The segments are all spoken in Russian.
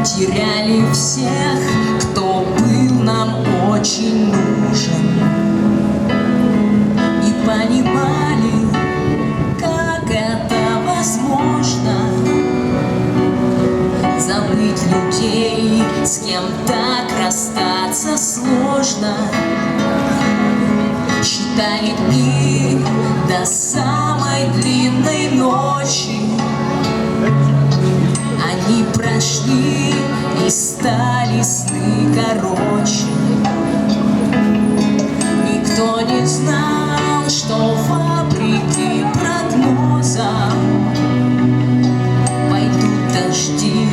теряли всех, кто был нам очень нужен, и понимали, как это возможно забыть людей, с кем так расстаться сложно. Считали дни до самой длинной ночи, они прошли и стали сны короче. Никто не знал, что вопреки прогнозам пойдут дожди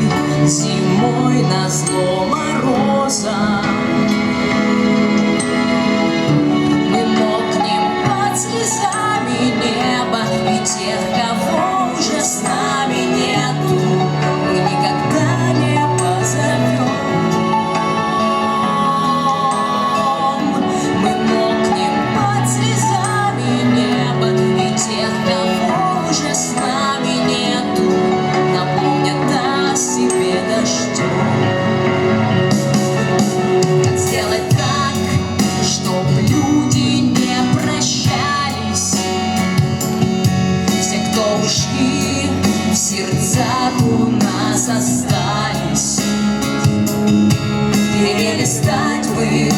зимой назло морозам. Мы мокнем под слезами неба и тех, кого уже с нами нету, мы никогда не позовем. Мы мокнем под слезами неба и тех, кого уже с нами нету, напомнят о себе дождем. Как сделать так, чтоб люди не прощались? Все, кто ушли, в сердцах у нас остались. Перелистать бы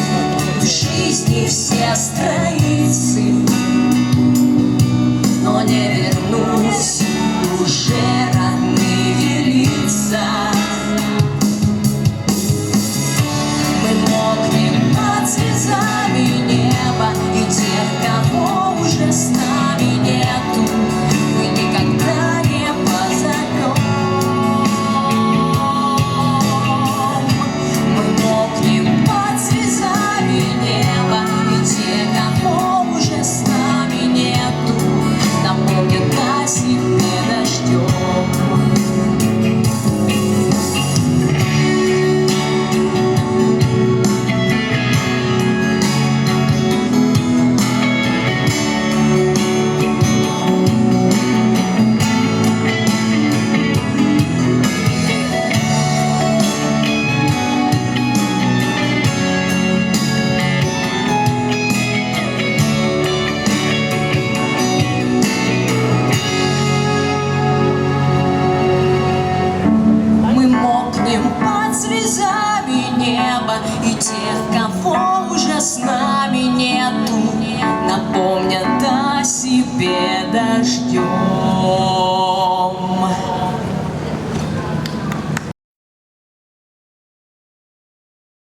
в жизни все страницы, но не вернуть уже родные лица. Мы мокнем под слезами неба и тех, кого уже с нами нету, мы никогда не позовем. Мы мокнем под слезами неба и тех, кого уже с нами нету, напомнят о себе дождем. Под слезами неба и тех, кого уже с нами нету, напомнят о себе дождем.